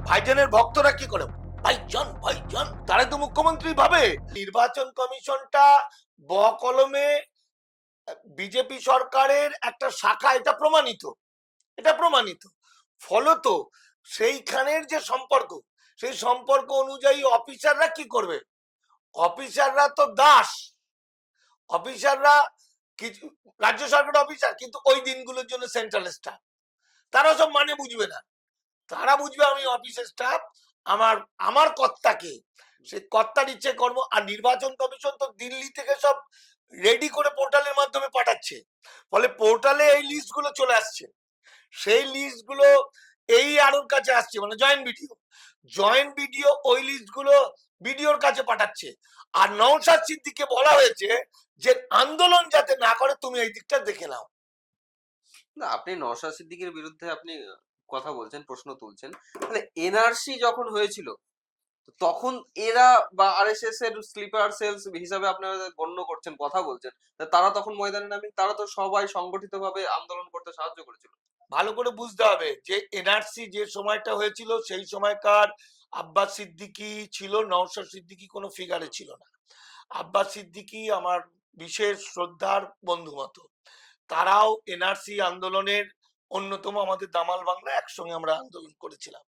ভাইজানের ভক্তরা কি করে, ভাইজান ভাইজান, তারা তো মুখ্যমন্ত্রী ভাবে। নির্বাচন কমিশনটা বকলমে বিজেপি সরকারের একটা শাখা, এটা প্রমাণিত, এটা প্রমাণিত। ফলত সেইখানের যে সম্পর্ক, সেই সম্পর্ক অনুযায়ী অফিসাররা কি করবে, অফিসাররা তো দাস, অফিসাররা কিছু রাজ্য সরকার অফিসার, কিন্তু ওই দিনগুলোর জন্য সেন্ট্রাল স্টাফ, তারা সব মানে বুঝবে না। তারা বুঝবে আমি অফিসের স্টাফ, আমার আমার কর্তাকে, সে কর্তার ইচ্ছে কর্ম। আর নির্বাচন কমিশন তো দিল্লি থেকে সব রেডি করে পোর্টালের মাধ্যমে পাঠাচ্ছে, ফলে পোর্টালে এই লিস্ট গুলো চলে আসছে। সেই লিস্ট গুলো এই আরোর কাছে আসছে, মানে জয়েন্ট ভিডিও ওই লিস্ট গুলো ভিডিওর কাছে পাঠাচ্ছে। আর নওশাদ সিদ্দিককে বলা হয়েছে যে আন্দোলন যাতে না করে, তুমি এই দিকটা দেখে নাও। না, আপনি নওশাদ সিদ্দিকীর বিরুদ্ধে আপনি কথা বলছেন, প্রশ্ন তুলছেন, তাহলে এনআরসি যখন হয়েছিল তখন এরা বা আরএসএস এর স্লিপার সেলস হিসাবে আপনারা গণ্য করছেন, কথা বলছেন, তারা তখন ময়দানে নামেন, তারা তো সবাই সংগঠিতভাবে আন্দোলন করতে সাহায্য করেছিল। ভালো করে বুঝতে হবে যে এনআরসি যে সময়টা হয়েছিল সেই সময়কার আব্বাস সিদ্দিকী ছিল, নওশাদ সিদ্দিকী কোনো ফিগারে ছিল না। আব্বাস সিদ্দিকী আমার বিশেষ শ্রদ্ধার বন্ধু মতো, তারাও এনআরসি আন্দোলনের অন্যতম, আমাদের দামাল বাংলা একসঙ্গে আমরা আন্দোলন করেছিলাম।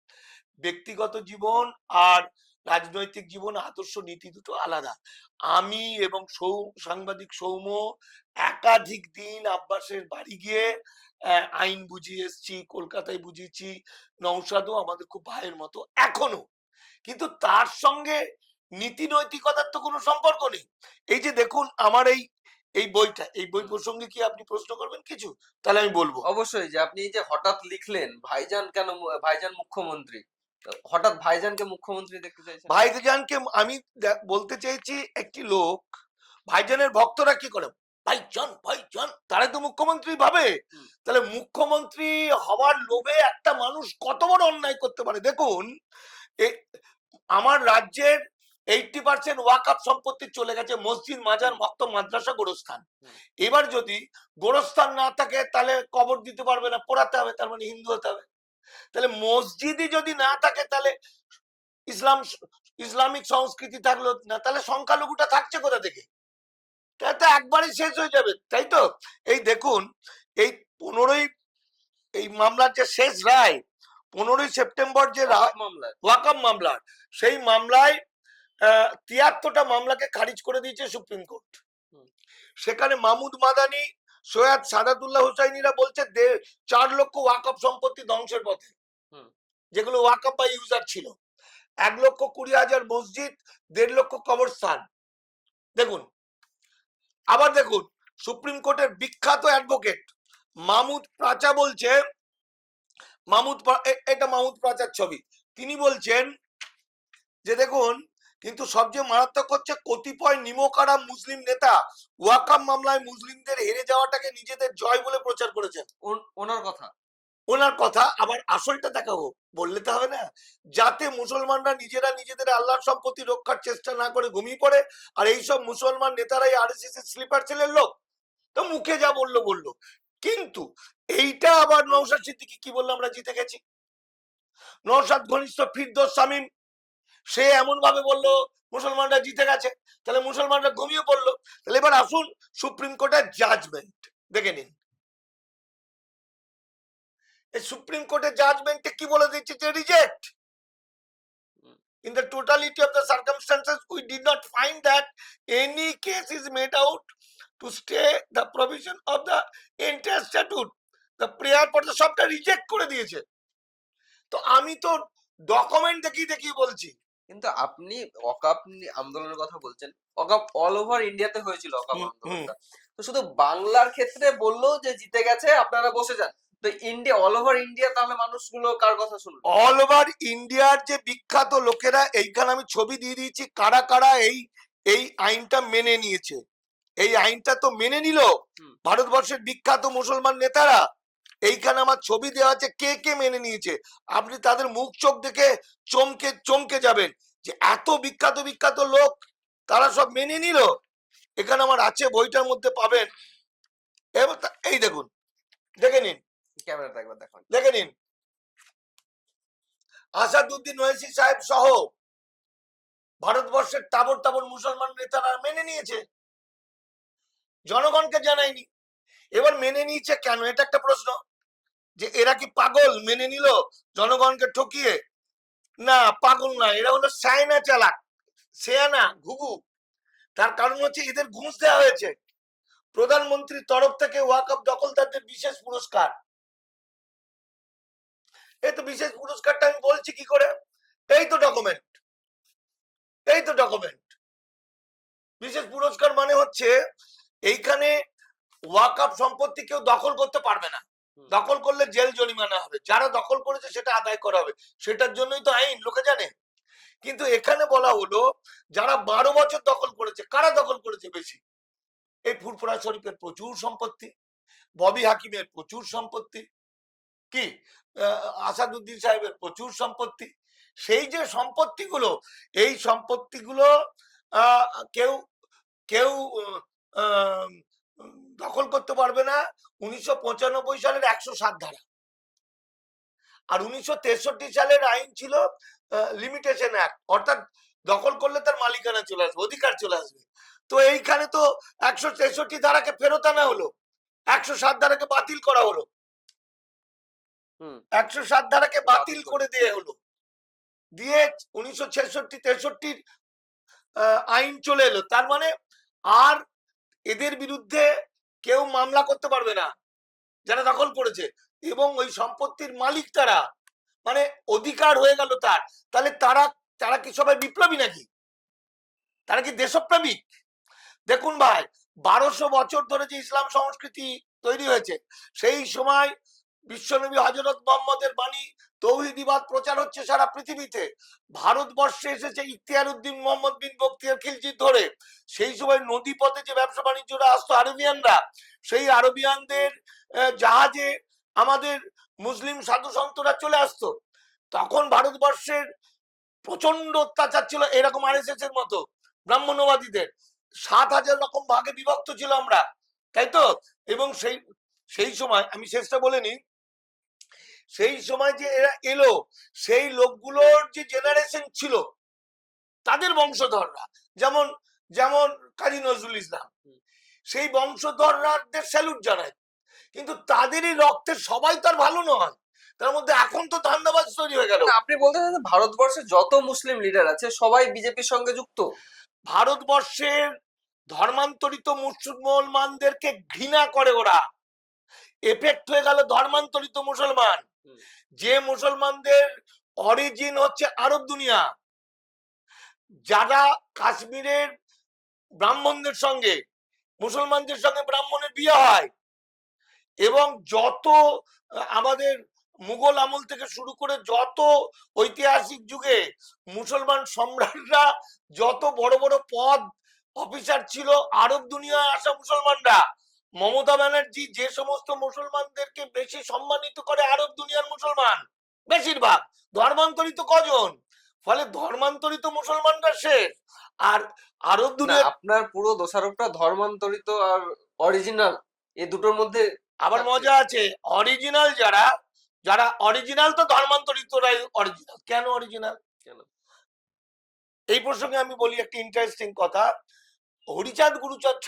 ব্যক্তিগত জীবন আর রাজনৈতিক জীবন, আদর্শ নীতি দুটো আলাদা। আমি এবং সাংবাদিক সৌম্য একাধিক দিন আব্বাসের বাড়ি গিয়ে আইন বুঝিয়ে এসছি, কলকাতায় বুঝিয়েছি। নওশাদও আমাদের খুব ভাইয়ের মতো এখনো, কিন্তু তার সঙ্গে নীতি নৈতিকতার তো কোনো সম্পর্ক নেই। এই যে দেখুন আমার এই বইটা, এই বই প্রসঙ্গে কি আপনি প্রশ্ন করবেন কিছু? তাহলে আমি বলবো। অবশ্যই, যে আপনি যে হঠাৎ লিখলেন ভাইজান কেন, ভাইজান মুখ্যমন্ত্রী, হঠাৎ ভাইজানকে মুখ্যমন্ত্রী দেখতে চাইছেন? ভাইজানকে আমি বলতে চেয়েছি, একটি লোক, ভাইজানের ভক্তরা কি করে, ভাইজান ভাইজান, তারা তো মুখ্যমন্ত্রী ভাবে। তাহলে মুখ্যমন্ত্রী হওয়ার লোভে একটা মানুষ কত বড় অন্যায় করতে পারে। দেখুন, আমার রাজ্যের 80% ওয়াকফ সম্পত্তি চলে গেছে মসজিদ, মাজার, মক্তব, মাদ্রাসা, গোরস্থান। এবার যদি গোরস্থান না থাকে তাহলে কবর দিতে পারবে না, পোড়াতে হবে, তার মানে হিন্দু হতে হবে। তাহলে মসজিদই যদি না থাকে তাহলে ইসলামিক সংস্কৃতি থাকলো না, তাহলে সংখ্যালঘুটা থাকছে কোথা থেকে? তাহলে তো একবারই শেষ হয়ে যাবে, তাই তো? এই দেখুন, এই 15ই এই মামলার যে শেষ রায়, 15ই সেপ্টেম্বর যে ওয়াকফ মামলার, সেই মামলায় 73টা মামলাকে খারিজ করে দিয়েছে সুপ্রিম কোর্ট। সেখানে মাহমুদ মাদানি, সৈয়দ সাদাতুল্লাহ হুসাইনিরা বলছে 4 লক্ষ ওয়াকফ সম্পত্তি ধ্বংসের পথে, যেগুলো ওয়াকফ বা ইউজার ছিল। 1,20,000 মসজিদ, 1.5 লক্ষ কবরস্থান। দেখুন, আবার দেখুন, সুপ্রিম কোর্টের বিখ্যাত অ্যাডভোকেট মাহমুদ প্রাচা বলছে, এটা মাহমুদ প্রাচার ছবি, তিনি বলছেন যে দেখুন, কিন্তু সবচেয়ে মারাত্মক হচ্ছে কতিপয় নিমকারা মুসলিম নেতা ওয়াকফ মামলায় মুসলিমদের হেরে যাওয়াটাকে নিজেদের জয় বলে প্রচার করেছেন। ওনার কথা আবার আসলটা দেখাবো, বললে তো হবে না, যাতে মুসলমানরা নিজেরা নিজেদের আল্লাহর সম্পত্তি রক্ষার চেষ্টা না করে ঘুমিয়ে পড়ে। আর এইসব মুসলমান নেতারাই আরএসএস এর স্লিপার ছেলের লোক, তো মুখে যা বললো। কিন্তু এইটা আবার নওশাদ সিদ্দিকী কি বললো, আমরা জিতে গেছি। নওশাদ ঘনিষ্ঠ ফিরদৌস শামীম, সে এমন ভাবে বললো মুসলমানরা জিতে গেছে, তাহলে মুসলমানরা ঘুমিয়ে পড়লো। তাহলে এবার আসুন সুপ্রিম কোর্টের জাজমেন্ট দেখে নিন। এই সুপ্রিম কোর্টের জাজমেন্টে কি বলে দিচ্ছে, যে reject in the totality of the circumstances we did not find that any case is made out to stay the provision of the entire statute, the prayer for the সবটা reject করে দিয়েছে। তো আমি তো ডকুমেন্ট দেখিয়ে বলছি। কিন্তু আপনি ওয়াকফ আন্দোলনের কথা বলছেন, ওয়াকফ অল ওভার ইন্ডিয়াতে হয়েছিল ওয়াকফ আন্দোলনটা, তো শুধু বাংলার ক্ষেত্রে বললো যে জিতে গেছে আপনারা বসে যান, তো ইন্ডিয়া, অল ওভার ইন্ডিয়া, তাহলে মানুষগুলো কার কথা শুনবে? অল ওভার ইন্ডিয়ার যে বিখ্যাত লোকেরা, এইখানে আমি ছবি দিয়ে দিয়েছি কারা কারা এই আইনটা মেনে নিয়েছে। এই আইনটা তো মেনে নিল ভারতবর্ষের বিখ্যাত মুসলমান নেতারা। এইখানে আমার ছবি দেওয়া আছে কে কে মেনে নিয়েছে। আপনি তাদের মুখ চোখ দেখে চমকে যাবেন যে এত বিখ্যাত লোক তারা সব মেনে নিল। এখানে আমার আছে, বইটার মধ্যে পাবেন। এবার এই দেখুন, দেখে নিন, ক্যামেরাটা একবার দেখুন, দেখে নিন। আসাদুদ্দিন ওয়েসি সাহেব সহ ভারতবর্ষের তাবর তাবর মুসলমান নেতারা মেনে নিয়েছে, জনগণকে জানায়নি। এবার মেনে নিয়েছে কেন, এটা একটা প্রশ্ন, যে এরা কি পাগল মেনে নিল জনগণকে ঠকিয়ে? না, পাগল না, এরা হলো সায়না চালাক, সেয়ানা ঘুঘু। তার কারণ হচ্ছে এদের ঘুষ দেওয়া হয়েছে প্রধানমন্ত্রীর তরফ থেকে ওয়াকফ দখলদারদের বিশেষ পুরস্কার। এই তো বিশেষ পুরস্কারটা আমি বলছি কি করে, এই তো ডকুমেন্ট, এই তো ডকুমেন্ট। বিশেষ পুরস্কার মানে হচ্ছে এইখানে ওয়াকফ সম্পত্তি কেউ দখল করতে পারবে না, দখল করলে জেল জরিমানা হবে, যারা দখল করেছে সেটা আদায় করা হবে, সেটার জন্যই তো আইন, লোকে জানে। কিন্তু এখানে বলা হলো যারা 12 বছর দখল করেছে, কারা দখল করেছে বেশি? এই ফুরফুরা শরীফের প্রচুর সম্পত্তি, ববি হাকিমের প্রচুর সম্পত্তি, কি আসাদুদ্দিন সাহেবের প্রচুর সম্পত্তি। সেই যে সম্পত্তিগুলো, এই সম্পত্তিগুলো কেউ কেউ আহ, দখল করতে পারবে না 1995 সালের 107 ধারা। আর 1963 সালের আইন ছিল লিমিটেশন অ্যাক্ট, অর্থাৎ দখল করলে তার মালিকানা চলে আসবে, অধিকার চলে আসবে। তো এইখানে তো 163 ধারাকে ফেরত আনা হলো, 107 ধারাকে বাতিল করা হলো, 107 ধারাকে বাতিল করে দিয়ে হলো, দিয়ে 1966-63 আইন চলে এলো। তার মানে আর এদের বিরুদ্ধে কেউ মামলা করতে পারবে না যারা দখল করেছে, এবং ওই সম্পত্তির মালিক তারা, মানে অধিকার হয়ে গেল তার। তাহলে তারা তারা কি সবাই বিপ্লবী নাকি? তারা কি দেশপ্রেমিক? দেখুন ভাই, 1200 বছর ধরে যে ইসলাম সংস্কৃতি তৈরি হয়েছে, সেই সময় বিশ্বনবী হযরত মুহাম্মদের বাণী তৌহিদিবাদ প্রচার হচ্ছে সারা পৃথিবীতে। ভারতবর্ষে এসেছে ইখতিয়ার উদ্দিন মোহাম্মদ বিন বখতিয়ার খিলজির ধরে। সেই সময় নদী পথে যে ব্যবসা বাণিজ্যরা আসতো আরবিয়ানরা, সেই আরবিয়ানদের জাহাজে আমাদের মুসলিম সাধু সন্তরা চলে আসতো। তখন ভারতবর্ষের প্রচন্ড অত্যাচার ছিল, এরকম আরএসএস এর মতো ব্রাহ্মণ্যবাদীদের। 7000 রকম ভাগে বিভক্ত ছিল আমরা, তাই তো? এবং সেই সময় আমি শেষটা বলে নি, সেই সময় যে এরা এলো, সেই লোকগুলোর যে জেনারেশন ছিল, তাদের বংশধররা, যেমন যেমন কাজী নজরুল ইসলাম, সেই বংশধরদের স্যালুট জানায়। কিন্তু তাদেরই রক্তের সবাই তার ভালো নয়, তার মধ্যে এখন তো ধান্দাবাজ তৈরি হয়ে গেল। আপনি বলতে চান ভারতবর্ষে যত মুসলিম লিডার আছে সবাই বিজেপির সঙ্গে যুক্ত? ভারতবর্ষের ধর্মান্তরিত মুসলমানদেরকে ঘৃণা করে ওরা, এফেক্ট হয়ে গেল ধর্মান্তরিত মুসলমান। যে মুসলমানদের অরিজিন হচ্ছে আরব দুনিয়া, যারা কাশ্মীরের ব্রাহ্মণদের সঙ্গে মুসলমানদের সঙ্গে ব্রাহ্মণের বিয়ে হয়, এবং যত আমাদের মুঘল আমল থেকে শুরু করে যত ঐতিহাসিক যুগে মুসলমান সম্রাটরা যত বড় বড় পদ অফিসার ছিল, আরব দুনিয়ায় আসা মুসলমানরা। মমতা ব্যানার্জি যে সমস্ত মুসলমানদেরকে বেশি সম্মানিত করে, আরব দুনিয়ার মুসলমান বেশিরভাগ। ধর্মান্তরিত কজন? ফলে ধর্মান্তরিত মুসলমানরা শেষ, আর আরব দুনিয়া। আপনার পুরো দোষারোপটা ধর্মান্তরিত আর অরিজিনাল এই দুটোর মধ্যে। আবার মজা আছে, অরিজিনাল যারা, যারা অরিজিনাল তো ধর্মান্তরিতরাই অরিজিনাল। কেন অরিজিনাল? কেন? এই প্রসঙ্গে আমি বলি একটা ইন্টারেস্টিং কথা। হরিচাঁদ গুরুচাঁদ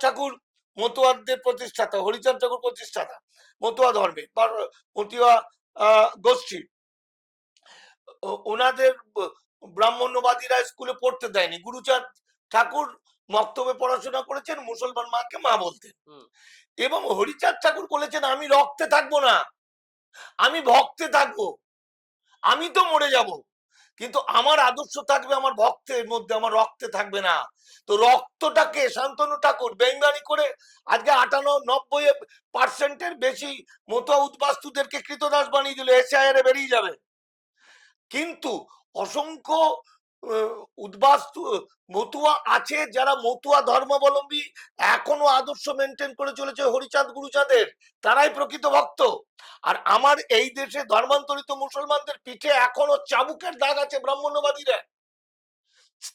ঠাকুর মতুয়াদের প্রতিষ্ঠাতা, হরিচাঁদ ঠাকুর প্রতিষ্ঠাতা মতুয়া ধর্মে বা মতুয়া গোষ্ঠী। ওনাদের ব্রাহ্মণ্যবাদীরা স্কুলে পড়তে দেয়নি, গুরুচাঁদ ঠাকুর মক্তবে পড়াশোনা করেছেন, মুসলমান মাকে মা বলতেন। এবং হরিচাঁদ ঠাকুর বলেছেন আমি রক্তে থাকবো না, আমি ভক্তে থাকবো, আমি তো মরে যাব, কিন্তু আমার আদর্শ থাকবে আমার ভক্তের মধ্যে, আমার রক্তে থাকবে না। তো রক্তটাকে শান্তনু ঠাকুর বেঙ্গানি করে আজকে 98-90% বেশি মতুয়া উদ্বাস্তুদেরকে কৃতদাস বানিয়ে দিল, এসআইআর এ বেরিয়ে যাবে। কিন্তু অসংখ্য উদ্বাস্তু মতুয়া আছে যারা মতুয়া ধর্মাবলম্বী, এখনো আদর্শ মেনটেন করে চলেছে হরিচাঁদ গুরুচাঁদের, তারাই প্রকৃত ভক্ত। আর আমার এই দেশে ধর্মান্তরিত মুসলমানদের পিঠে এখনো চাবুকের দাগ আছে ব্রাহ্মণ্যবাদীরা।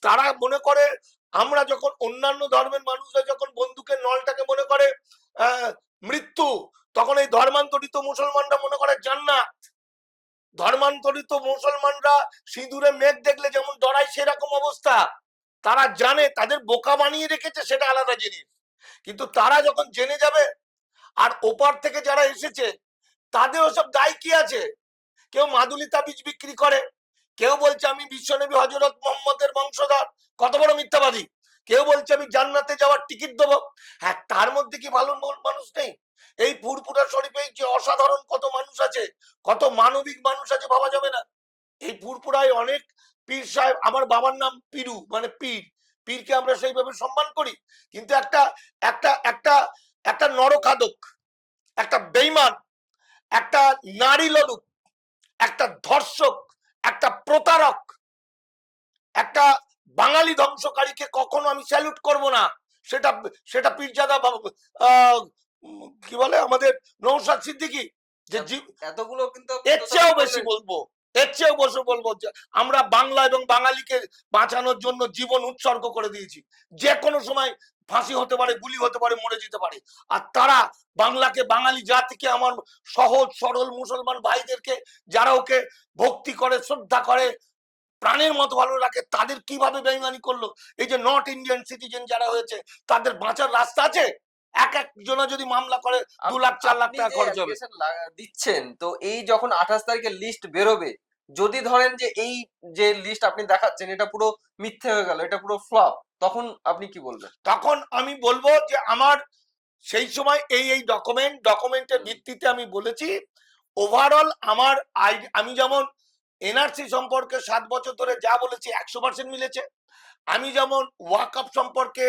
তারা মনে করে, আমরা যখন অন্যান্য ধর্মের মানুষরা যখন বন্দুকের নলটাকে মনে করে মৃত্যু, তখন এই ধর্মান্তরিত মুসলমানরা মনে করে জান্নাত। ধর্মান্তরিত মুসলমানরা সিঁদুরে মেঘ দেখলে যেমন ডরায় সেরকম অবস্থা। তারা জানে, তাদের বোকা বানিয়ে রেখেছে সেটা আলাদা জিনিস, কিন্তু তারা যখন জেনে যাবে, আর ওপার থেকে যারা এসেছে তাদের ওসব দায় কি আছে? কেউ মাদুলি তাবিজ বিক্রি করে, কেউ বলছে আমি বিশ্বনবী হযরত মুহাম্মদের বংশধর, কত বড় মিথ্যাবাদী। কেউ বলছে আমি জান্নাতে যাওয়ার টিকিট দেবো। হ্যাঁ, তার মধ্যে কি ভালো মানুষ নেই? এই ফুরফুরা শরীফে যে অসাধারণ কত মানুষ আছে, কত মানবিক মানুষ আছে, ভাবা যাবে না। এই ফুরফুরায় অনেক পীর সাহেব, আমার বাবার নাম পীরু, মানে পীর, পীরকে আমরা সেইভাবে সম্মান করি, কিন্তু একটা একটা একটা একটা নরখাদক, একটা বেঈমান, একটা নারী লোলুপ, একটা ধর্ষক, একটা প্রতারক, একটা বাঙালি ধ্বংসকারীকে কখনো আমি স্যালুট করব না। সেটা সেটা পীরজাদা কি বলে আমাদের নওশাদ সিদ্দিকী, যে এতগুলো কিন্তু এর চেয়েও বেশি বলবো, এর চেয়েও বেশি বলবো যে আমরা বাংলা এবং বাঙালিকে বাঁচানোর জন্য জীবন উৎসর্গ করে দিয়েছি। যে কোনো সময় ফাঁসি হতে পারে, গুলি হতে পারে, মরে যেতে পারে। আর তারা বাংলাকে, বাঙালি জাতিকে, আমার সহজ সরল মুসলমান ভাইদেরকে যারা ওকে ভক্তি করে, শ্রদ্ধা করে, প্রাণের মতো ভালো রাখে, তাদের কিভাবে বেঈমানি করলো। এই যে নট ইন্ডিয়ান সিটিজেন যারা হয়েছে, তাদের বাঁচার রাস্তা আছে? এক একজনা যদি মামলা করে 2 লাখ 4 লাখ টাকা খরচ হবে। দিচ্ছেন তো, এই যখন 28 তারিখে লিস্ট বেরোবে, যদি ধরেন যে এই যে লিস্ট আপনি দেখাচ্ছেন এটা পুরো মিথ্যে হয়ে গেল, এটা পুরো ফ্লপ, তখন আপনি কি বলবেন? তখন আমি বলবো যে আমার সেই সময় এই ডকুমেন্টের ভিত্তিতে আমি বলেছি, ওভারঅল আমার আমি যেমন এনআরসি সম্পর্কে 7 বছর ধরে যা বলেছি 100% মিলেছে। আমি যেমন ওয়াকআপ সম্পর্কে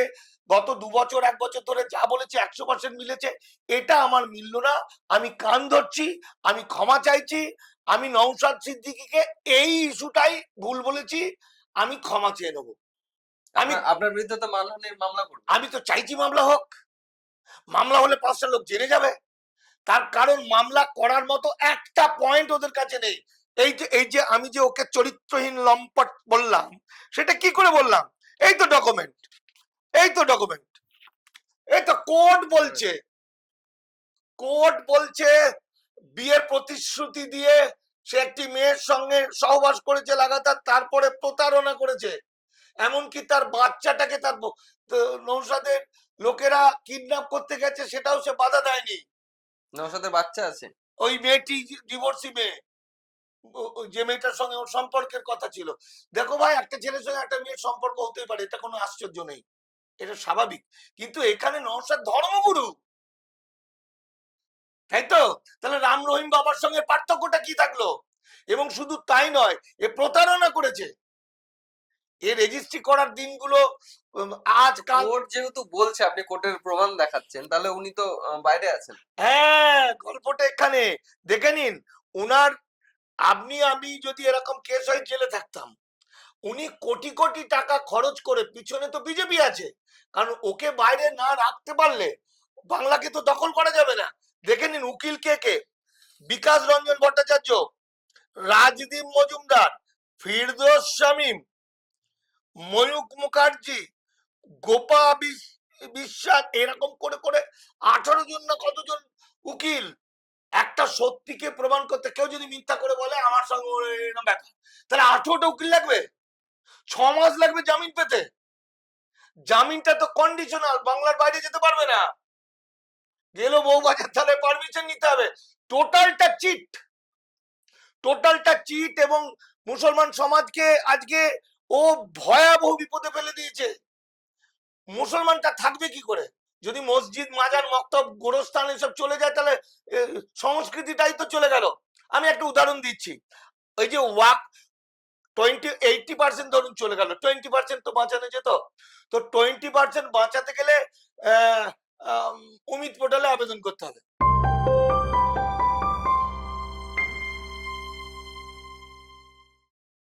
গত 2 বছর 1 বছর ধরে যা বলেছি 100% মিলেছে। এটা আমার মিলল না, আমি কান ধরছি, আমি ক্ষমা চাইছি। আমি নওশাদ সিদ্দিকীকে এই ইস্যুটাই ভুল বলেছি, আমি ক্ষমা চেয়ে নেবো। আমি আপনার বিরুদ্ধে তো মানহানির মামলা করব। আমি তো চাইছি মামলা হোক। মামলা হলে 5টা লোক জেনে যাবে। তার কারণ মামলা করার মতো একটা পয়েন্ট ওদের কাছে নেই। এই যে আমি যে ওকে চরিত্রহীন লম্পট বললাম, সেটা কি করে বললাম? এই তো ডকুমেন্ট, এই তো ডকুমেন্ট, এই তো কোর্ট বলছে, কোর্ট বলছে বিয়ের প্রতিশ্রুতি দিয়ে সে একটি মেয়ের সঙ্গে সহবাস করেছে লাগাতার, তারপরে প্রতারণা করেছে। এমনকি তার বাচ্চাটাকে তার নৌসাদের লোকেরা কিডন্যাপ করতে গেছে, সেটাও সে বাধা দেয়নি। নওশাদের বাচ্চা আছে? ওই মেয়েটি ডিভোর্সি মেয়ে, যে মেয়েটার সঙ্গে ওর সম্পর্কের কথা ছিল। দেখো ভাই, একটা ছেলের সঙ্গে একটা মেয়ের সম্পর্ক হতেই পারে, এটা কোনো আশ্চর্য নেই, এটা স্বাভাবিক। কিন্তু এখানে নওশাদ ধর্মগুরু, তাই তো? তাহলে রাম রহিম বাবার সঙ্গে পার্থক্যটা কি থাকলো? এবং শুধু তাই নয়, এ প্রতারণা করেছে। এ রেজিস্ট্রি করার দিনগুলো আজকাল, কোর্ট যেহেতু বলছে, আপনি কোর্টের প্রমাণ দেখাচ্ছেন, তাহলে উনি তো বাইরে আছেন। হ্যাঁ, গল্পটা এখানে দেখে নিন। উনার, আমি যদি এরকম কেস হয়ে জেলে থাকতাম, উনি কোটি কোটি টাকা খরচ করে, পিছনে তো বিজেপি আছে, কারণ ওকে বাইরে না রাখতে পারলে বাংলাকে তো দখল করা যাবে না। দেখে নিন উকিল কে কে: বিকাশ রঞ্জন ভট্টাচার্য, রাজদীপ মজুমদার, ফিরদৌস শামীম, ময়ূক মুখার্জি, গোপা বিশ্বাস, এরকম করে করে 18 জন না কতজন উকিল। একটা সত্যিকে প্রমাণ করতে, কেউ যদি মিথ্যা করে বলে আমার সঙ্গে এরকম ব্যাপার, তাহলে 18টা উকিল লাগবে, 6 মাস লাগবে জামিন পেতে। জামিনটা তো কন্ডিশনাল, বাংলার বাইরে যেতে পারবে না, গেল বউবাজার থানায় পারমিশন নিতে হবে। টোটালটা চিট, টোটালটা চিট, এবং মুসলমান সমাজকে আজকে ও ভয়াবহ বিপদে ফেলে দিয়েছে। মুসলমানটা থাকবে কি করে? যদি মসজিদ, মাজার, মক্তব, গোরস্থান এসব চলে যায়, তাহলে সংস্কৃতিটাই তো চলে গেল। আমি একটা উদাহরণ দিচ্ছি, ওই যে ওয়াক 80% ধরুন চলে গেল, 20% তো বাঁচানো যেত। তো 20% বাঁচাতে গেলে অমিত পোর্টালে আবেদন করতে হবে।